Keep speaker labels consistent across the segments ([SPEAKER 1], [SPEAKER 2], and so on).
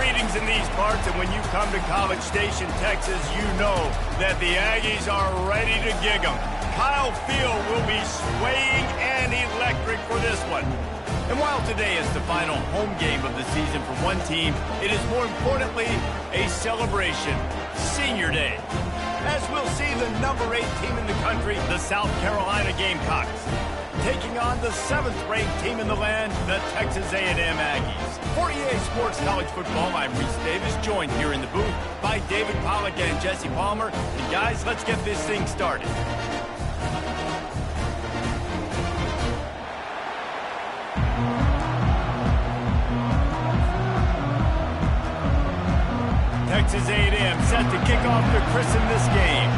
[SPEAKER 1] Greetings in these parts, and when you come to College Station, Texas, you know that the Aggies are ready to gig 'em. Kyle Field will be swaying and electric for this one. And while today is the final home game of the season for one team, it is more importantly a celebration, Senior Day. As we'll see the number 8 team in the country, the South Carolina Gamecocks, taking on the 7th-ranked team in the land, the Texas A&M Aggies. For EA Sports College Football, I'm Reese Davis, joined here in the booth by David Pollack and Jesse Palmer. And guys, let's get this thing started. Texas A&M set to kick off to christen this game.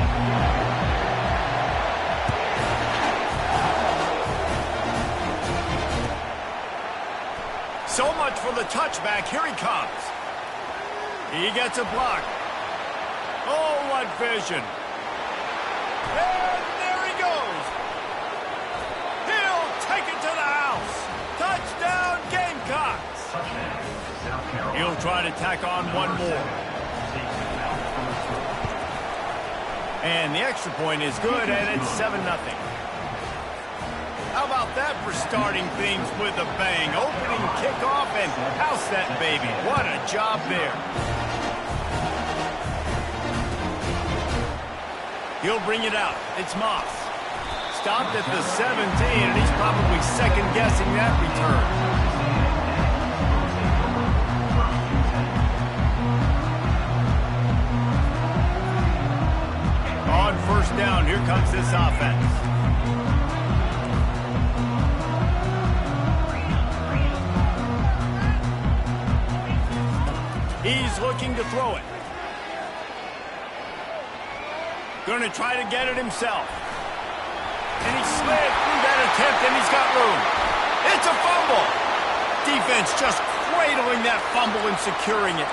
[SPEAKER 1] So much for the touchback. Here he comes. He gets a block. Oh, what vision. And there he goes. He'll take it to the house. Touchdown, Gamecocks. He'll try to tack on one more. And the extra point is good, and it's 7-0. How about that for starting things with a bang? Opening kickoff and house that baby. What a job there. He'll bring it out. It's Moss. Stopped at the 17, and he's probably second-guessing that return. On first down, here comes this offense. He's looking to throw it. Going to try to get it himself. And he slid through that attempt, and he's got room. It's a fumble. Defense just cradling that fumble and securing it.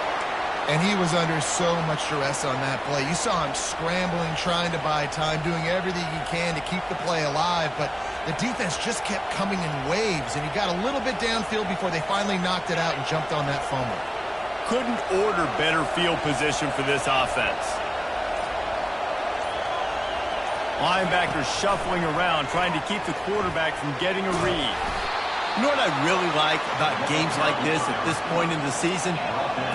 [SPEAKER 2] And he was under so much duress on that play. You saw him scrambling, trying to buy time, doing everything he can to keep the play alive, but the defense just kept coming in waves, and he got a little bit downfield before they finally knocked it out and jumped on that fumble.
[SPEAKER 1] Couldn't order better field position for this offense. Linebackers shuffling around, trying to keep the quarterback from getting a read. You know what I really like about games like this at this point in the season?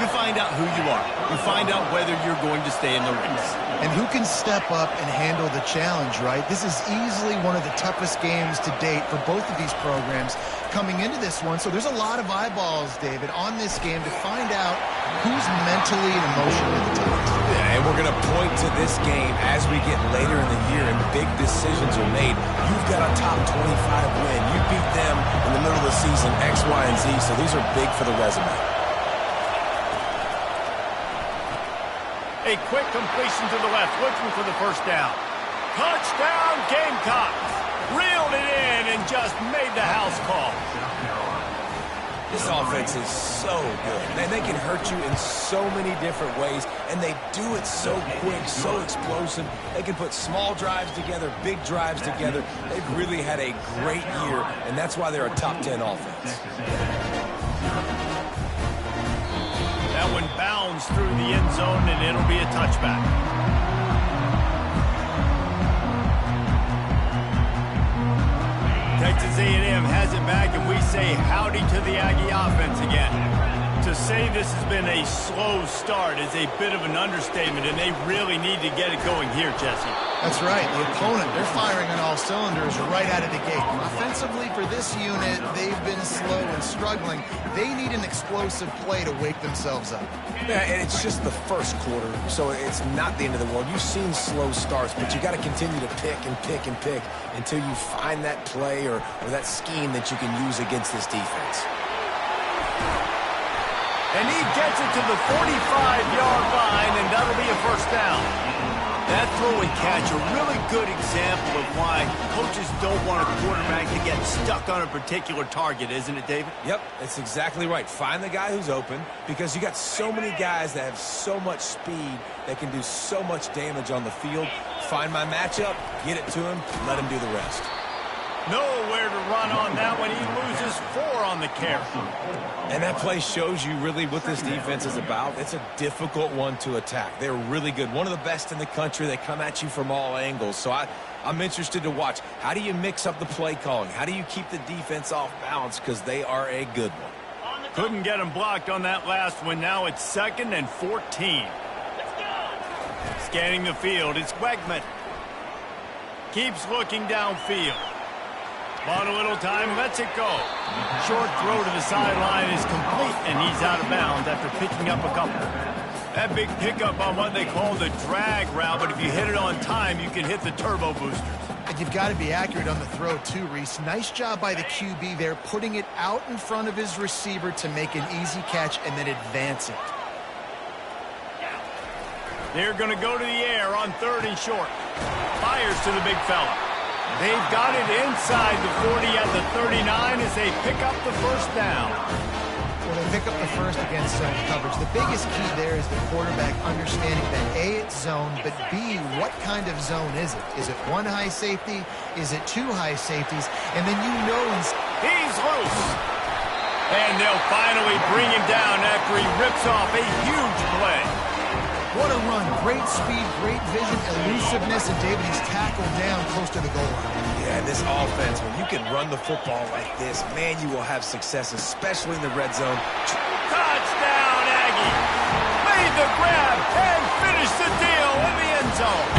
[SPEAKER 1] You find out who you are. You find out whether you're going to stay in the race.
[SPEAKER 2] And who can step up and handle the challenge, right? This is easily one of the toughest games to date for both of these programs coming into this one. So there's a lot of eyeballs, David, on this game to find out who's mentally and emotionally the toughest.
[SPEAKER 3] Yeah, and we're going to point to this game as we get later in the year and big decisions are made. You've got a top 25 win. You beat them in the middle of the season, X, Y, and Z, so these are big for the resume.
[SPEAKER 1] A quick completion to the left, looking for the first down. Touchdown, Gamecocks. Reeled it in and just made the house call.
[SPEAKER 3] This offense is so good. Man, they can hurt you in so many different ways, and they do it so quick, so explosive. They can put small drives together, big drives together. They've really had a great year, and that's why they're a top 10 offense.
[SPEAKER 1] That one bounds through the end zone, and it'll be a touchback. Texas A&M has it back, and we say howdy to the Aggie offense again. To say this has been a slow start is a bit of an understatement, and they really need to get it going here, Jesse.
[SPEAKER 2] That's right. The opponent, they're firing on all cylinders right out of the gate. Offensively, for this unit, they've been slow and struggling. They need an explosive play to wake themselves up.
[SPEAKER 3] Yeah, and it's just the first quarter, so it's not the end of the world. You've seen slow starts, but you got to continue to pick and pick and pick until you find that play or that scheme that you can use against this defense.
[SPEAKER 1] And he gets it to the 45-yard line, and that'll be a first down. That throw and catch, a really good example of why coaches don't want a quarterback to get stuck on a particular target, isn't it, David?
[SPEAKER 3] Yep, that's exactly right. Find the guy who's open, because you got so many guys that have so much speed that can do so much damage on the field. Find my matchup, get it to him, let him do the rest.
[SPEAKER 1] Nowhere to run on that one. He loses 4 on the carry.
[SPEAKER 3] And that play shows you really what this defense is about. It's a difficult one to attack. They're really good. One of the best in the country. They come at you from all angles. So I'm interested to watch. How do you mix up the play calling? How do you keep the defense off balance? Because they are a good one.
[SPEAKER 1] Couldn't get him blocked on that last one. Now it's 2nd and 14. Scanning the field. It's Wegman. Keeps looking downfield. Bought a little time, lets it go. Short throw to the sideline is complete, and he's out of bounds after picking up a couple. That big pickup on what they call the drag route, but if you hit it on time, you can hit the turbo boosters.
[SPEAKER 2] And you've got to be accurate on the throw, too, Reese. Nice job by the QB there, putting it out in front of his receiver to make an easy catch and then advance it.
[SPEAKER 1] They're going to go to the air on 3rd and short. Fires to the big fella. They've got it inside the 40 at the 39 as they pick up the first down.
[SPEAKER 2] Well, they pick up the first against zone coverage. The biggest key there is the quarterback understanding that A, it's zone, but B, what kind of zone is it? Is it 1 high safety? Is it 2 high safeties? And then you know
[SPEAKER 1] he's loose. And they'll finally bring him down after he rips off a huge play.
[SPEAKER 2] What a run. Great speed, great vision, elusiveness, and David, he's tackled down close to the goal line.
[SPEAKER 3] Yeah, this offense, when you can run the football like this, man, you will have success, especially in the red zone.
[SPEAKER 1] Touchdown, Aggie! Made the grab and finished the deal in the end zone.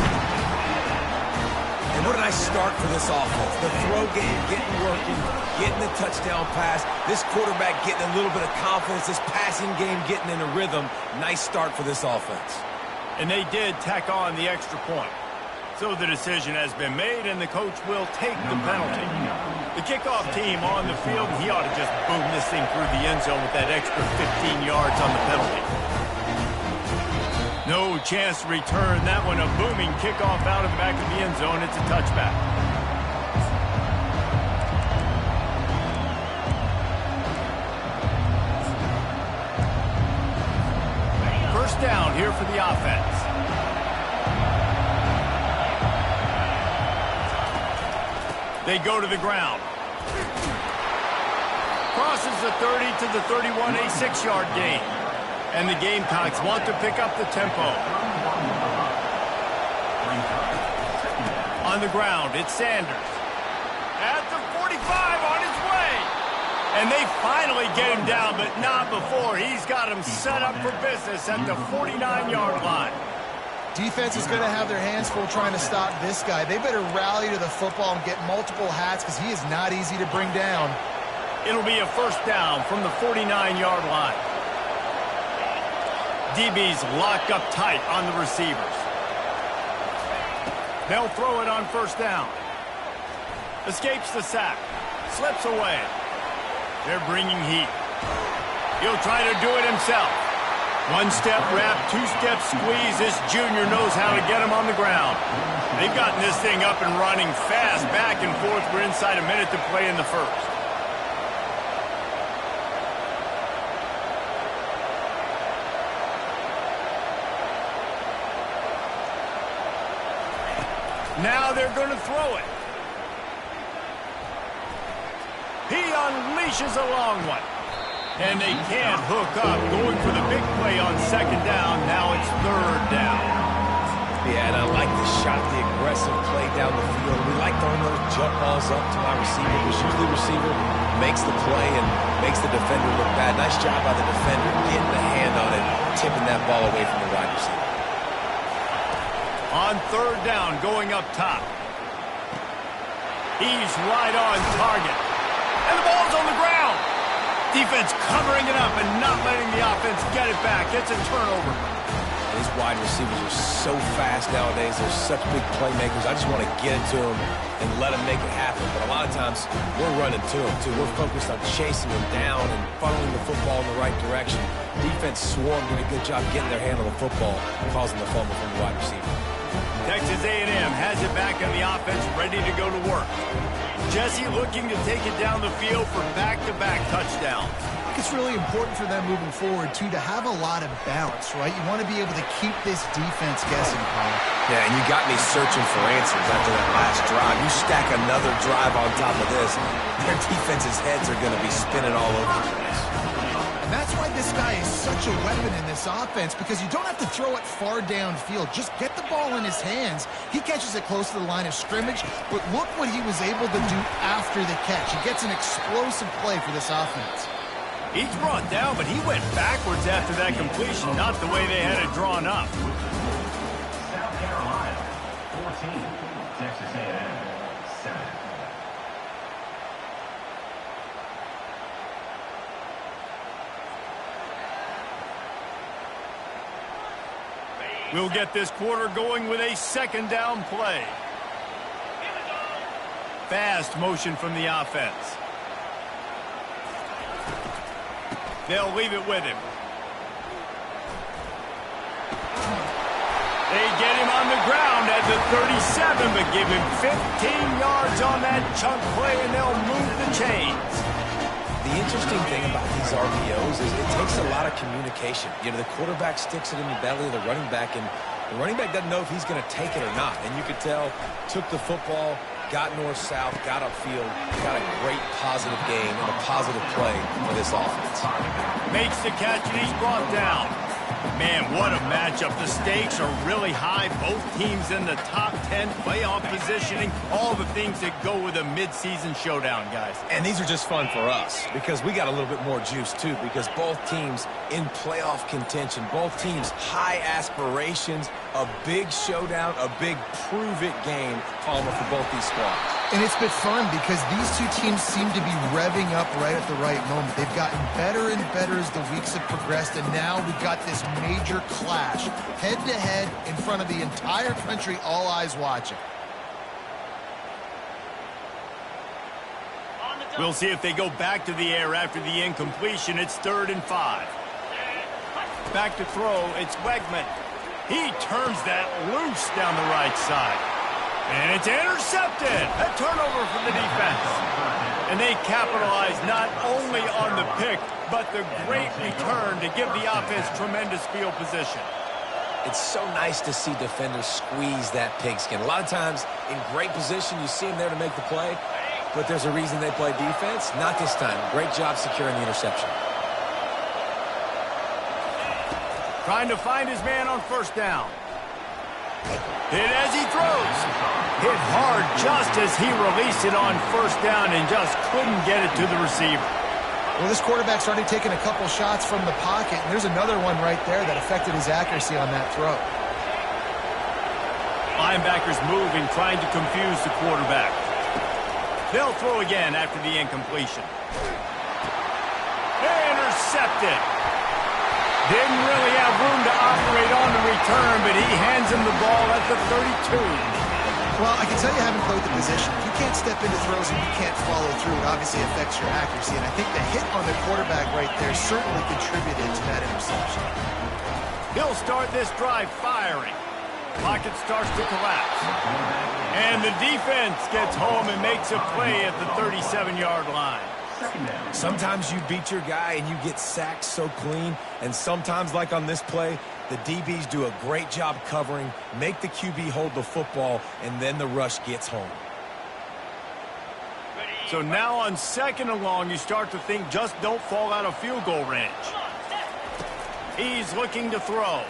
[SPEAKER 3] And what a nice start for this offense. The throw game getting working, getting the touchdown pass. This quarterback getting a little bit of confidence. This passing game getting in a rhythm. Nice start for this offense.
[SPEAKER 1] And they did tack on the extra point. So the decision has been made, and the coach will take the penalty. The kickoff team on the field, he ought to just boom this thing through the end zone with that extra 15 yards on the penalty. No chance to return that one. A booming kickoff out of the back of the end zone. It's a touchback. First down here for the offense. They go to the ground. Crosses the 30 to the 31, a 6-yard gain. And the Gamecocks want to pick up the tempo. On the ground, it's Sanders. At the 45, on his way. And they finally get him down, but not before. He's got him set up for business at the 49-yard line.
[SPEAKER 2] Defense is going to have their hands full trying to stop this guy. They better rally to the football and get multiple hats because he is not easy to bring down.
[SPEAKER 1] It'll be a first down from the 49-yard line. DB's locked up tight on the receivers. They'll throw it on first down. Escapes the sack. Slips away. They're bringing heat. He'll try to do it himself. One-step wrap, two-step squeeze. This junior knows how to get him on the ground. They've gotten this thing up and running fast, back and forth. We're inside a minute to play in the first. Now they're going to throw it. He unleashes a long one. And they can't hook up. Going for the big play on second down. Now it's third down.
[SPEAKER 3] Yeah, and I like the shot, the aggressive play down the field. We like throwing those jump balls up to my receiver. Because usually the receiver makes the play and makes the defender look bad. Nice job by the defender getting the hand on it, tipping that ball away from the wide receiver.
[SPEAKER 1] On third down, going up top. He's right on target. And the ball's on the ground. Defense covering it up and not letting the offense get it back. It's a turnover.
[SPEAKER 3] These wide receivers are so fast nowadays. They're such big playmakers. I just want to get it to them and let them make it happen. But a lot of times, we're running to them, too. We're focused on chasing them down and funneling the football in the right direction. Defense swarmed, did a good job getting their hand on the football, causing the fumble from the wide receiver.
[SPEAKER 1] Texas A&M has it back on the offense, ready to go to work. Jesse looking to take it down the field for back-to-back touchdowns.
[SPEAKER 2] think it's really important for them moving forward, too, to have a lot of balance, right? You want to be able to keep this defense guessing, Paul.
[SPEAKER 3] Yeah, and you got me searching for answers after that last drive. You stack another drive on top of this, their defense's heads are going to be spinning all over the place.
[SPEAKER 2] And that's why this guy is such a weapon in this offense, because you don't have to throw it far downfield. Just get the ball in his hands. He catches it close to the line of scrimmage, but look what he was able to do after the catch. He gets an explosive play for this offense.
[SPEAKER 1] He's brought down, but he went backwards after that completion, not the way they had it drawn up.
[SPEAKER 4] South Carolina, 14. Texas A&M, 7.
[SPEAKER 1] We'll get this quarter going with a second down play. Fast motion from the offense. They'll leave it with him. They get him on the ground at the 37, but give him 15 yards on that chunk play, and they'll move the chains.
[SPEAKER 3] The interesting thing about these RPOs is it takes a lot of communication. You know, the quarterback sticks it in the belly of the running back, and the running back doesn't know if he's going to take it or not. And you could tell, took the football, got north-south, got upfield, got a great positive game and a positive play for this offense.
[SPEAKER 1] Makes the catch, and he's brought down. Man, what a matchup. The stakes are really high. Both teams in the top 10 playoff positioning. All the things that go with a midseason showdown, guys.
[SPEAKER 3] And these are just fun for us because we got a little bit more juice, too, because both teams in playoff contention, both teams high aspirations, a big showdown, a big prove-it game, Palmer, for both these squads.
[SPEAKER 2] And it's been fun because these two teams seem to be revving up right at the right moment. They've gotten better and better as the weeks have progressed, and now we've got this major clash, head-to-head in front of the entire country, all eyes watching.
[SPEAKER 1] We'll see if they go back to the air after the incompletion. It's 3rd and 5. Back to throw, it's Wegman. He turns that loose down the right side. And it's intercepted. A turnover for the defense. And they capitalize not only on the pick, but the great return to give the offense tremendous field position.
[SPEAKER 3] It's so nice to see defenders squeeze that pigskin. A lot of times, in great position, you see them there to make the play, but there's a reason they play defense. Not this time. Great job securing the interception.
[SPEAKER 1] Trying to find his man on 1st down. Hit as he throws. Hit hard just as he released it on 1st down and just couldn't get it to the receiver.
[SPEAKER 2] Well, this quarterback started taking a couple shots from the pocket, and there's another one right there that affected his accuracy on that throw.
[SPEAKER 1] Linebackers moving, trying to confuse the quarterback. They'll throw again after the incompletion. Intercepted. Didn't really have room to operate on the return, but he hands him the ball at the 32.
[SPEAKER 2] Well, I can tell you haven't played the position. If you can't step into throws and you can't follow through, it obviously affects your accuracy. And I think the hit on the quarterback right there certainly contributed to that interception.
[SPEAKER 1] He'll start this drive firing. Pocket starts to collapse. And the defense gets home and makes a play at the 37-yard line.
[SPEAKER 3] Sometimes you beat your guy and you get sacked so clean, and sometimes, like on this play, the DBs do a great job covering, make the QB hold the football, and then the rush gets home.
[SPEAKER 1] So now on 2nd and long, you start to think just don't fall out of field goal range. He's looking to throw.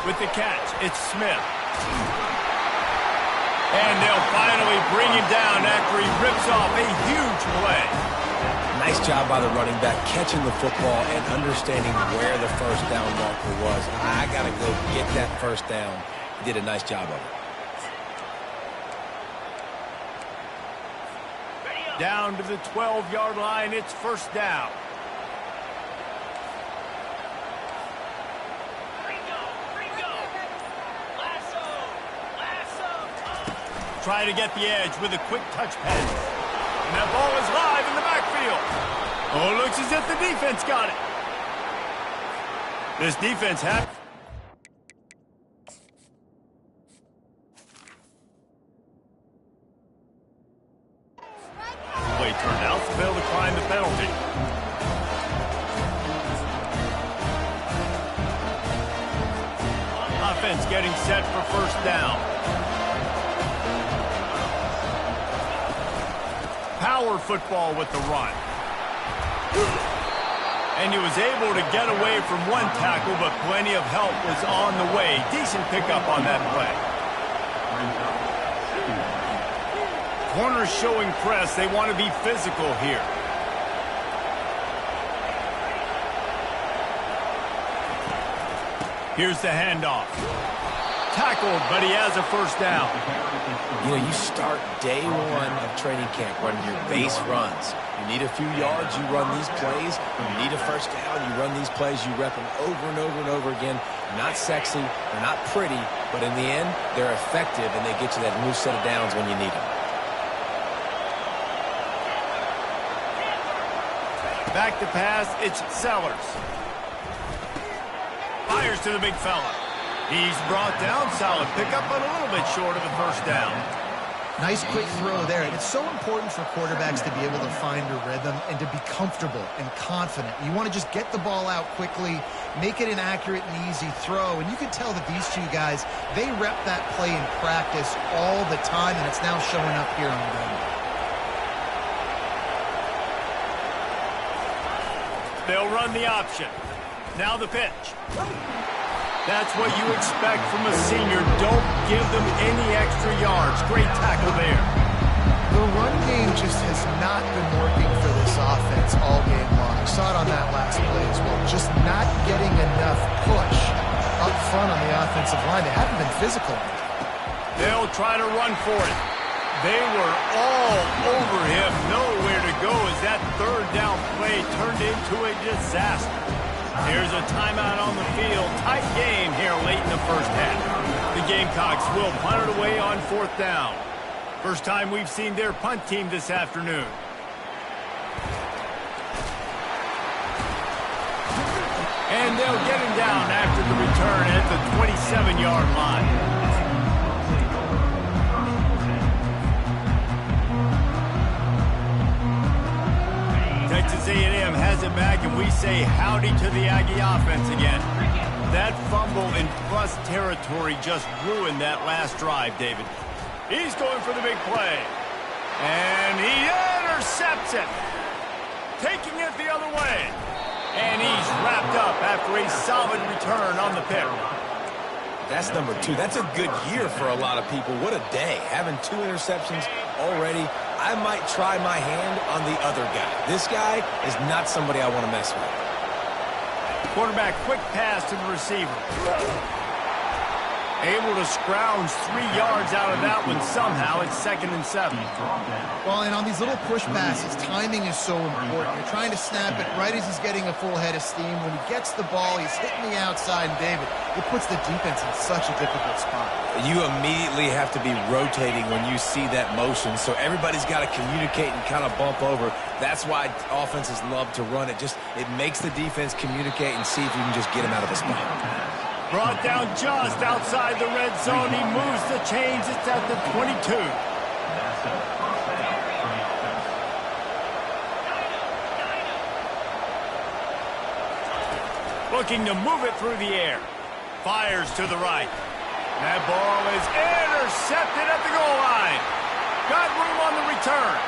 [SPEAKER 1] With the catch, it's Smith. And they'll finally bring him down after he rips off a huge play.
[SPEAKER 3] Nice job by the running back catching the football and understanding where the 1st down marker was. I got to go get that 1st down. He did a nice job of it.
[SPEAKER 1] Down to the 12-yard line, it's 1st down. Try to get the edge with a quick touch pass. And that ball is live in the backfield. Oh, looks as if the defense got it. This defense had... Play turned out. they'll decline the penalty. Offense getting set for first down. Power football with the run. And he was able to get away from one tackle, but plenty of help was on the way. Decent pickup on that play. Corners showing press. They want to be physical here. Here's the handoff. Tackled, but he has a first down.
[SPEAKER 3] You know, you start day one of training camp running your base runs. You need a few yards, you run these plays. You need a first down, you run these plays. You rep them over and over and over again. Not sexy, they're not pretty, but in the end, they're effective, and they get you that new set of downs when you need them.
[SPEAKER 1] Back to pass, it's Sellers. Fires to the big fella. He's brought down. Solid pickup, but a little bit short of the first down.
[SPEAKER 2] Nice quick throw there. And it's so important for quarterbacks to be able to find a rhythm and to be comfortable and confident. You want to just get the ball out quickly, make it an accurate and easy throw. And you can tell that these two guys, they rep that play in practice all the time, and it's now showing up here on them.
[SPEAKER 1] They'll run the option. Now the pitch. That's what you expect from a senior. Don't give them any extra yards. Great tackle there.
[SPEAKER 2] The run game just has not been working for this offense all game long. You saw it on that last play as well. Just not getting enough push up front on the offensive line. They haven't been physical.
[SPEAKER 1] They'll try to run for it. They were all over him. Nowhere to go as that third down play turned into a disaster. Here's a timeout on the field. Tight game here late in the first half. The Gamecocks will punt it away on fourth down. First time we've seen their punt team this afternoon. And they'll get him down after the return at the 27-yard line. Texas A&M has it back, and we say howdy to the Aggie offense again. That fumble in plus territory just ruined that last drive, David. He's going for the big play. And he intercepts it. Taking it the other way. And he's wrapped up after a solid return on the pick.
[SPEAKER 3] That's number 2. That's a good year for a lot of people. What a day. Having 2 interceptions already. I might try my hand on the other guy. This guy is not somebody I want to mess with.
[SPEAKER 1] Quarterback, quick pass to the receiver. Able to scrounge 3 yards out of that one somehow. It's 2nd and 7.
[SPEAKER 2] Well, and on these little push passes, timing is so important. You're trying to snap it right as he's getting a full head of steam. When he gets the ball, he's hitting the outside, and David, it puts the defense in such a difficult spot.
[SPEAKER 3] You immediately have to be rotating when you see that motion, so everybody's got to communicate and kind of bump over. That's why offenses love to run it. It makes the defense communicate and see if you can just get him out of a spot.
[SPEAKER 1] Brought down just outside the red zone. He moves the chains. It's at the 22. Looking to move it through the air. Fires to the right. That ball is intercepted at the goal line. Got room on the return.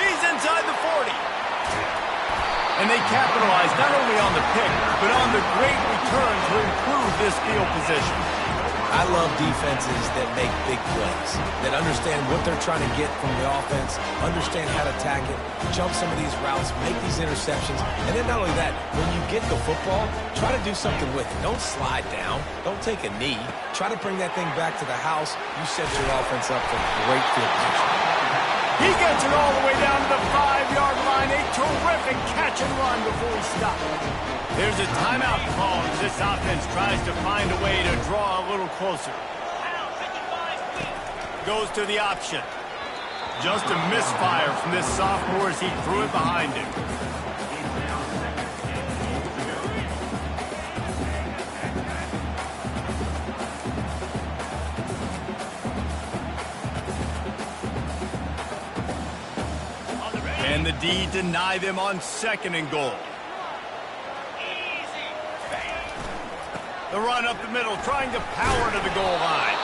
[SPEAKER 1] He's inside the 40. And they capitalize not only on the pick, but on the great return to improve this field position.
[SPEAKER 3] I love defenses that make big plays, that understand what they're trying to get from the offense, understand how to attack it, jump some of these routes, make these interceptions, and then not only that, when you get the football, try to do something with it. Don't slide down. Don't take a knee. Try to bring that thing back to the house. You set your offense up for great field position.
[SPEAKER 1] He gets it all the way down to the 5-yard line. A terrific catch and run before he stopped. There's a timeout call as this offense tries to find a way to draw a little closer. Goes to the option. Just a misfire from this sophomore as he threw it behind him. Can the D deny them on 2nd and goal? The run up the middle, trying to power to the goal line.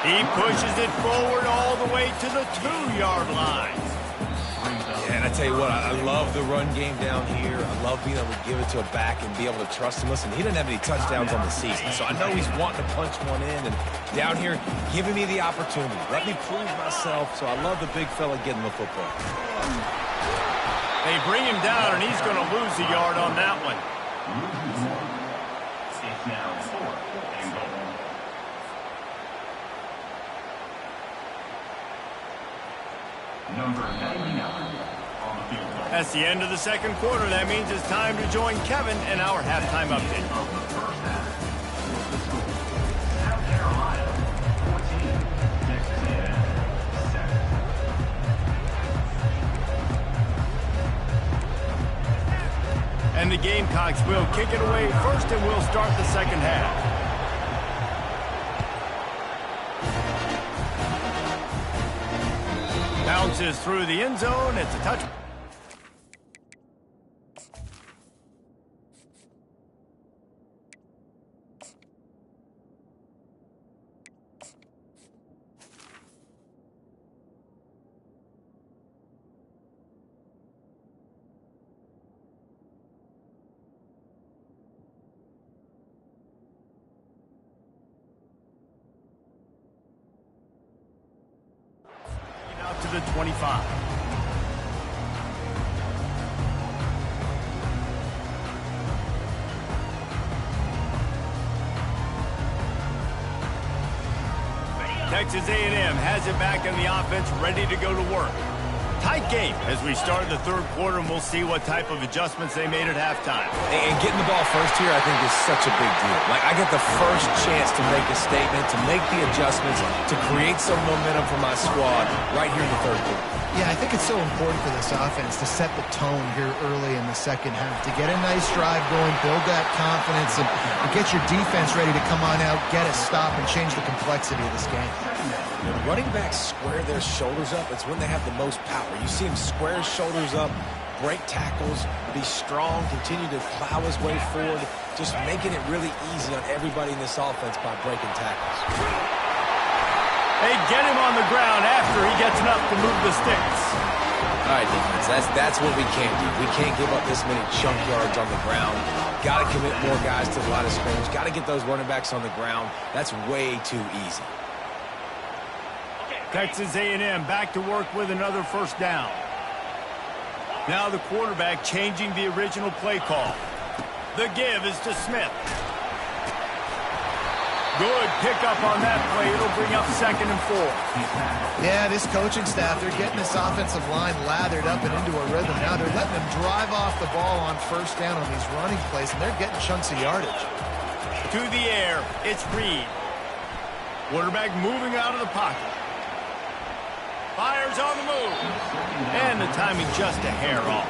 [SPEAKER 1] He pushes it forward all the way to the 2-yard line.
[SPEAKER 3] Yeah, and I tell you what, I love the run game down here. I love being able to give it to a back and be able to trust him. Listen, he doesn't have any touchdowns on the season, so I know he's wanting to punch one in. And down here, giving me the opportunity. Let me prove myself, so I love the big fella getting the football.
[SPEAKER 1] They bring him down, and he's going to lose a yard on that one.
[SPEAKER 4] It's now 4th and goal. Number 99 on the field.
[SPEAKER 1] That's the end of the 2nd quarter. That means it's time to join Kevin in our halftime update.
[SPEAKER 4] Of the first half. The score. South Carolina 14. Texas A&M 7.
[SPEAKER 1] And the Gamecocks will kick it away first, and we'll start the 2nd half. Bounces through the end zone. It's a touch. Out to the 25. Texas A&M has it back in the offense, ready to go to work. Tight game as we start the 3rd quarter, and we'll see what type of adjustments they made at halftime.
[SPEAKER 3] And getting the ball first here, I think, is such a big deal. Like, I get the first chance to make a statement, to make the adjustments, to create some momentum for my squad right here in the 3rd quarter.
[SPEAKER 2] Yeah, I think it's so important for this offense to set the tone here early in the 2nd half, to get a nice drive going, build that confidence, and get your defense ready to come on out, get a stop, and change the complexity of this game.
[SPEAKER 3] When running backs square their shoulders up, it's when they have the most power. You see him square his shoulders up, break tackles, be strong, continue to plow his way forward, just making it really easy on everybody in this offense by breaking tackles.
[SPEAKER 1] They get him on the ground after he gets enough to move the sticks.
[SPEAKER 3] All right, defense, that's what we can't do. We can't give up this many chunk yards on the ground. Got to commit more guys to the line of scrimmage. Got to get those running backs on the ground. That's way too easy.
[SPEAKER 1] Texas A&M back to work with another 1st down. Now the quarterback changing the original play call. The give is to Smith. Good pickup on that play. It'll bring up 2nd and 4.
[SPEAKER 2] Yeah, this coaching staff, they're getting this offensive line lathered up and into a rhythm. Now they're letting them drive off the ball on 1st down on these running plays, and they're getting chunks of yardage.
[SPEAKER 1] To the air, it's Reed. Quarterback moving out of the pocket. Fires on the move. And the timing just a hair off.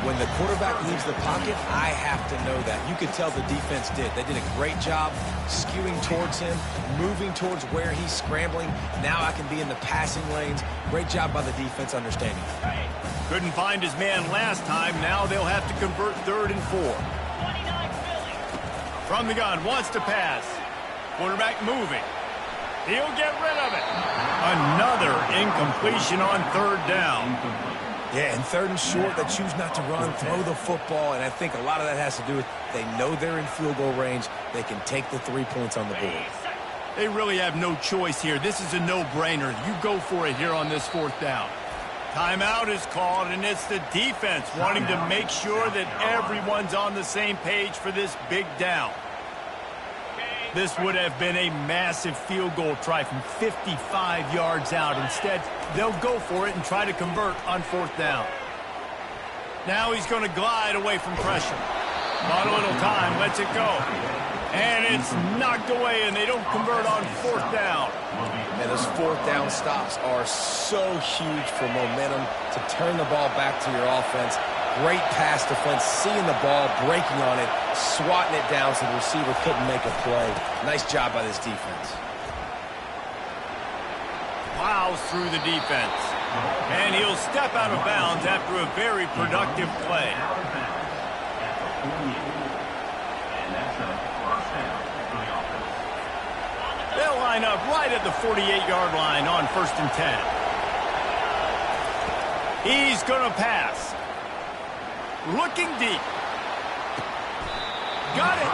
[SPEAKER 3] When the quarterback leaves the pocket, I have to know that. You could tell the defense did. They did a great job skewing towards him, moving towards where he's scrambling. Now I can be in the passing lanes. Great job by the defense understanding that.
[SPEAKER 1] Couldn't find his man last time. Now they'll have to convert 3rd and 4. From the gun, wants to pass. Quarterback moving. He'll get rid of it. Another incompletion on 3rd down.
[SPEAKER 3] Yeah, and 3rd and short, they choose not to run, throw the football, and I think a lot of that has to do with they know they're in field goal range. They can take the 3 points on the board.
[SPEAKER 1] They really have no choice here. This is a no-brainer. You go for it here on this 4th down. Timeout is called, and it's the defense wanting to make sure that everyone's on the same page for this big down. This would have been a massive field goal try from 55 yards out. Instead, they'll go for it and try to convert on 4th down. Now he's going to glide away from pressure. Not a little time, lets it go. And it's knocked away, and they don't convert on 4th down.
[SPEAKER 3] And those 4th down stops are so huge for momentum to turn the ball back to your offense. Great pass defense, seeing the ball, breaking on it, swatting it down so the receiver couldn't make a play. Nice job by this defense.
[SPEAKER 1] plows through the defense. And he'll step out of bounds after a very productive play.
[SPEAKER 4] Out of bounds at the 48. And that's a first down for the offense.
[SPEAKER 1] They'll line up right at the 48-yard line on 1st and 10. He's going to pass. Looking deep. Got it.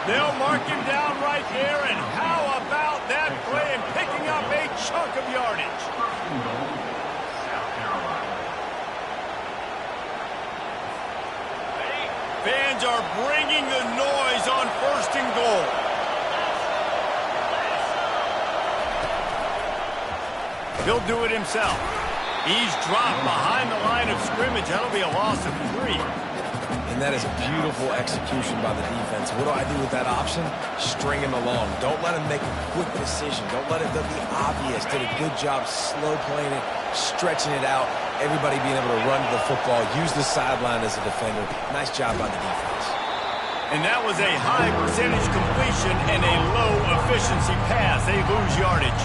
[SPEAKER 1] They'll mark him down right there, and how about that play and picking up a chunk of yardage?
[SPEAKER 4] South Carolina.
[SPEAKER 1] Fans are bringing the noise on 1st and goal. He'll do it himself. He's dropped behind the line of scrimmage. That'll be a loss of 3.
[SPEAKER 3] And that is a beautiful execution by the defense. What do I do with that option? String him along. Don't let him make a quick decision. Don't let it be obvious. Did a good job slow playing it, stretching it out. Everybody being able to run to the football, use the sideline as a defender. Nice job by the defense.
[SPEAKER 1] And that was a high percentage completion and a low efficiency pass. They lose yardage.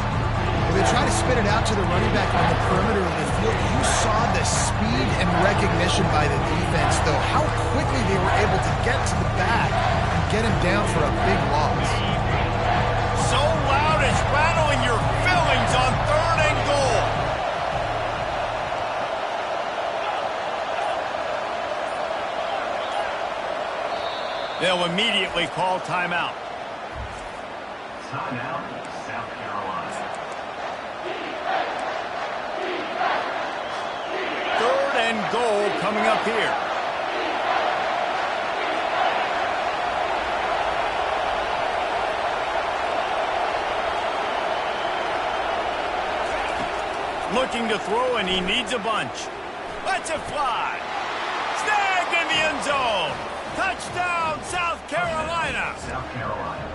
[SPEAKER 2] They try to spit it out to the running back on the perimeter of the field. You saw the speed and recognition by the defense, though, how quickly they were able to get to the back and get him down for a big loss.
[SPEAKER 1] So loud it's rattling your fillings on 3rd and goal. They'll immediately call timeout.
[SPEAKER 4] Timeout, South Carolina.
[SPEAKER 1] 3rd and goal coming up here. Looking to throw, and he needs a bunch. Lets it fly. Snagged in the end zone. Touchdown, South Carolina.
[SPEAKER 4] South Carolina.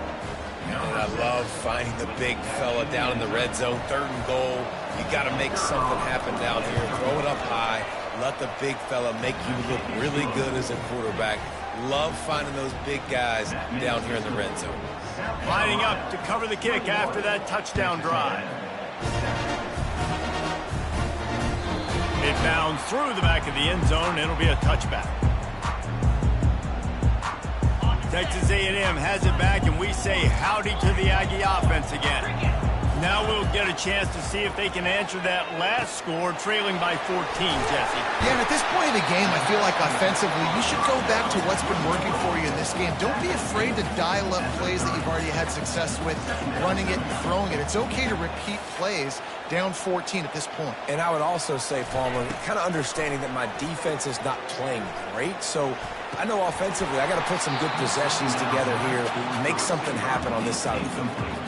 [SPEAKER 3] And I love finding the big fella down in the red zone, 3rd and goal. You got to make something happen down here. Throw it up high. Let the big fella make you look really good as a quarterback. Love finding those big guys down here in the red zone.
[SPEAKER 1] Lining up to cover the kick after that touchdown drive. It bounds through the back of the end zone. It'll be a touchback. Texas A&M has it back, and we say howdy to the Aggie offense again. Now we'll get a chance to see if they can answer that last score, trailing by 14, Jesse.
[SPEAKER 2] Yeah, and at this point in the game, I feel like offensively, you should go back to what's been working for you in this game. Don't be afraid to dial up plays that you've already had success with, running it and throwing it. It's okay to repeat plays down 14 at this point.
[SPEAKER 3] And I would also say, Palmer, kind of understanding that my defense is not playing great, so I know offensively I got to put some good possessions together here, make something happen on this side of the football.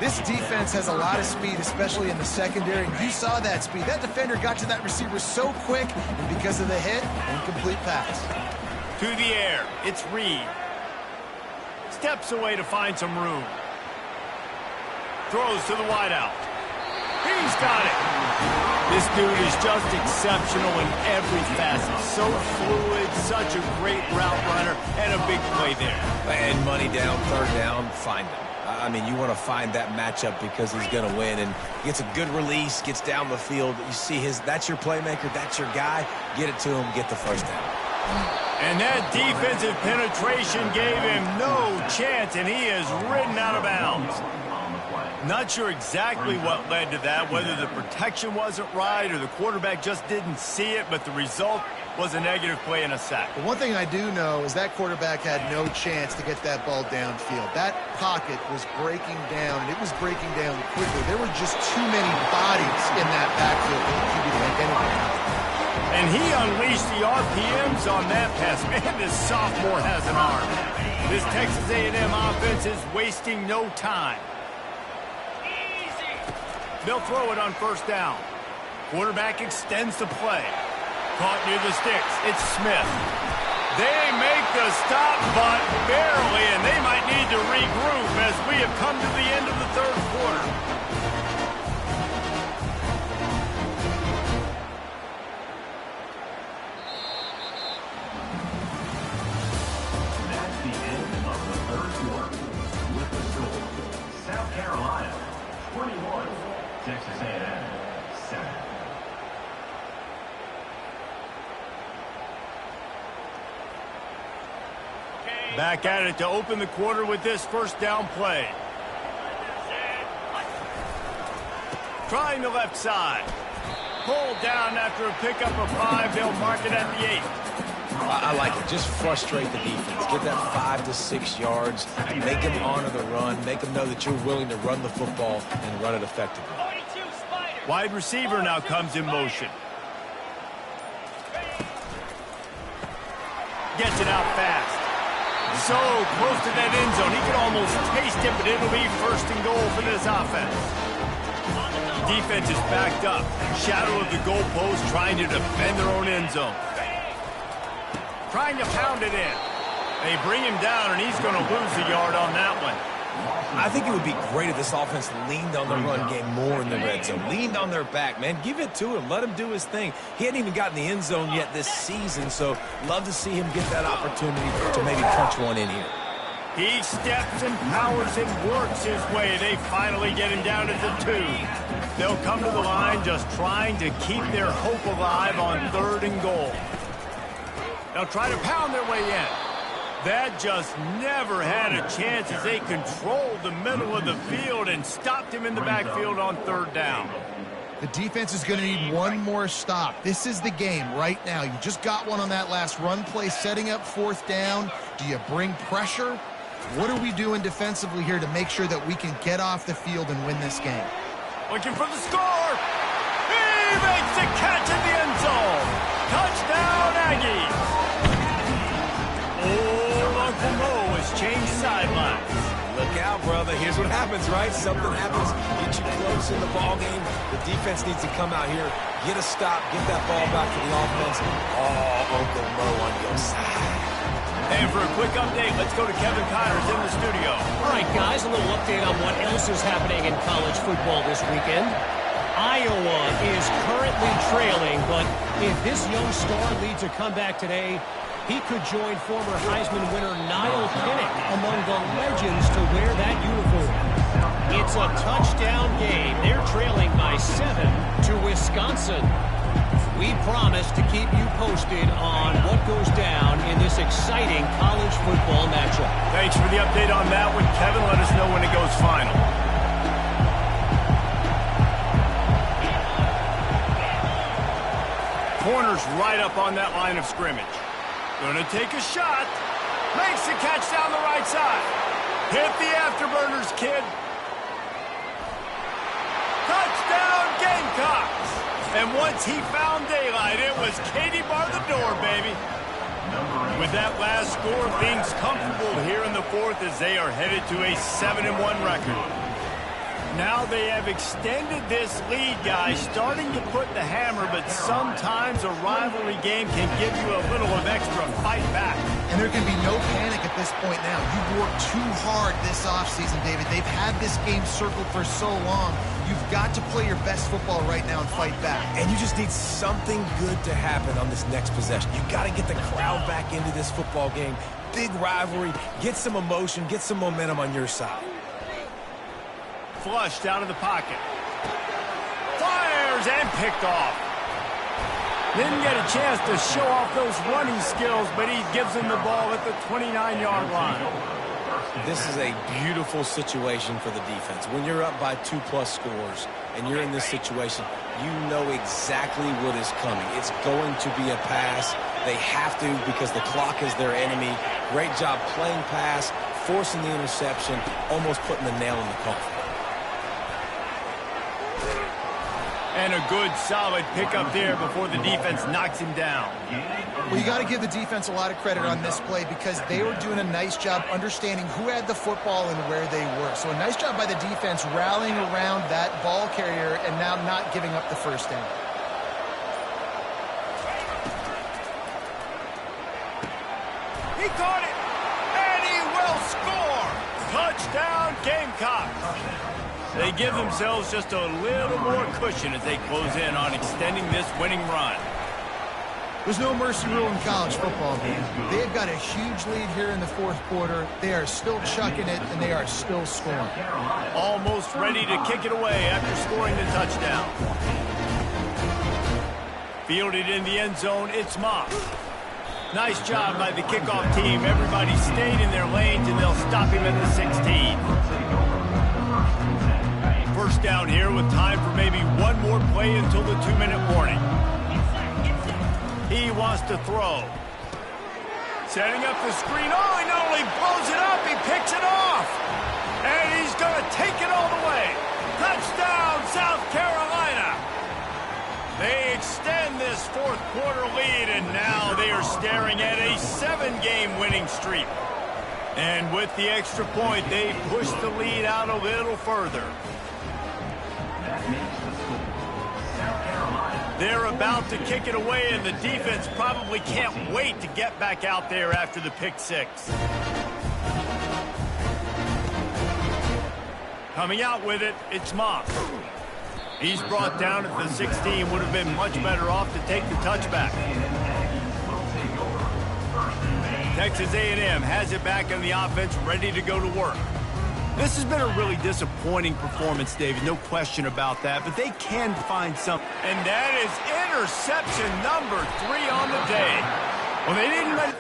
[SPEAKER 2] This defense has a lot of speed, especially in the secondary. You saw that speed. That defender got to that receiver so quick, and because of the hit, incomplete pass.
[SPEAKER 1] To the air, it's Reed. Steps away to find some room. Throws to the wideout. He's got it. This dude is just exceptional in every facet. So fluid, such a great route runner, and a big play there.
[SPEAKER 3] And money down, 3rd down, find him. I mean, you want to find that matchup because he's going to win, and gets a good release, gets down the field. You see that's your playmaker, that's your guy. Get it to him, get the 1st down.
[SPEAKER 1] And that defensive penetration gave him no chance, and he is ridden out of bounds. Not sure exactly what led to that, whether the protection wasn't right or the quarterback just didn't see it, but the result was a negative play and a sack.
[SPEAKER 2] But one thing I do know is that quarterback had no chance to get that ball downfield. That pocket was breaking down, and it was breaking down quickly. There were just too many bodies in that backfield for the QB to make anything happen.
[SPEAKER 1] And he unleashed the RPMs on that pass. Man, this sophomore has an arm. This Texas A&M offense is wasting no time. They'll throw it on 1st down. Quarterback extends the play. Caught near the sticks. It's Smith. They make the stop, but barely, and they might need to regroup as we have come to the end of the 3rd quarter.
[SPEAKER 4] That's the end of the 3rd quarter. With the score, South Carolina 21, Texas
[SPEAKER 1] Back at it to open the quarter with this first down play. Trying the left side. Pulled down after a pickup of 5. They'll mark it at the 8.
[SPEAKER 3] I like it. Just frustrate the defense. Get that 5 to 6 yards. Make them honor the run. Make them know that you're willing to run the football and run it effectively.
[SPEAKER 1] Wide receiver now comes in motion. Gets it out fast. So close to that end zone. He could almost taste it, but it'll be first and goal for this offense. Defense is backed up. Shadow of the goalpost, trying to defend their own end zone. Trying to pound it in. They bring him down, and he's going to lose a yard on that one.
[SPEAKER 3] I think it would be great if this offense leaned on the run game more in the red zone. Leaned on their back, man. Give it to him. Let him do his thing. He hadn't even gotten the end zone yet this season, so love to see him get that opportunity to maybe punch one in here.
[SPEAKER 1] He steps and powers and works his way. They finally get him down at the 2. They'll come to the line just trying to keep their hope alive on 3rd and goal. They'll try to pound their way in. That just never had a chance as they controlled the middle of the field and stopped him in the backfield on 3rd down.
[SPEAKER 2] The defense is going to need one more stop. This is the game right now. You just got one on that last run play, setting up 4th down. Do you bring pressure? What are we doing defensively here to make sure that we can get off the field and win this game?
[SPEAKER 1] Looking for the score. He makes the catch in the end zone. Touchdown, Aggies. Oh, Uncle Mo has changed sidelines.
[SPEAKER 3] Look out, brother. Here's what happens, right? Something happens, get you close in the ball game. The defense needs to come out here, get a stop, get that ball back to the offense. Oh, Uncle Mo on your side.
[SPEAKER 1] And for a quick update, let's go to Kevin Connors in the studio.
[SPEAKER 5] All right, guys, a little update on what else is happening in college football this weekend. Iowa is currently trailing, but if this young star leads a comeback today, he could join former Heisman winner Niall Pinnock among the legends to wear that uniform. It's a touchdown game. They're trailing by 7 to Wisconsin. We promise to keep you posted on what goes down in this exciting college football matchup.
[SPEAKER 1] Thanks for the update on that one, Kevin. Let us know when it goes final. Corner's right up on that line of scrimmage. Gonna take a shot. Makes the catch down the right side. Hit the afterburners, kid. Touchdown, Gamecocks. And once he found daylight, it was Katie bar the door, baby. With that last score, things comfortable here in the 4th as they are headed to a 7-1 record. Now they have extended this lead, guys, starting to put the hammer, but sometimes a rivalry game can give you a little of extra fight back.
[SPEAKER 2] And there can be no panic at this point now. You've worked too hard this offseason, David. They've had this game circled for so long. You've got to play your best football right now and fight back.
[SPEAKER 3] And you just need something good to happen on this next possession. You got to get the crowd back into this football game. Big rivalry. Get some emotion. Get some momentum on your side.
[SPEAKER 1] Flushed out of the pocket. Fires and picked off. Didn't get a chance to show off those running skills, but he gives him the ball at the 29-yard line.
[SPEAKER 3] This is a beautiful situation for the defense. When you're up by 2+ scores and you're in this situation, you know exactly what is coming. It's going to be a pass. They have to because the clock is their enemy. Great job playing pass, forcing the interception, almost putting the nail in the coffin.
[SPEAKER 1] And a good, solid pickup there before the defense knocks him down.
[SPEAKER 2] Well, you got to give the defense a lot of credit on this play because they were doing a nice job understanding who had the football and where they were. So a nice job by the defense rallying around that ball carrier and now not giving up the first down.
[SPEAKER 1] He caught it, and he will score. Touchdown, Gamecocks. They give themselves just a little more cushion as they close in on extending this winning run.
[SPEAKER 2] There's no mercy rule in college football, man. They've got a huge lead here in the 4th quarter. They are still chucking it, and they are still scoring.
[SPEAKER 1] Almost ready to kick it away after scoring the touchdown. Fielded in the end zone, it's Moss. Nice job by the kickoff team. Everybody stayed in their lanes, and they'll stop him at the 16. First down here with time for maybe one more play until the 2-minute warning. He wants to throw. Setting up the screen. Oh, he not only blows it up, he picks it off. And he's going to take it all the way. Touchdown, South Carolina. They extend this fourth quarter lead, and now they are staring at a 7-game winning streak. And with the extra point, they push the lead out a little further.
[SPEAKER 4] That makes the score. South Carolina.
[SPEAKER 1] They're about to kick it away, and the defense probably can't wait to get back out there after the pick six. Coming out with it, it's Moss. He's brought down at the 16. Would have been much better off to take the touchback. Texas A&M has it back in the offense, ready to go to work. This has been a really disappointing performance, David. No question about that, but they can find something. And that is interception number 3 on the day. Well, they didn't let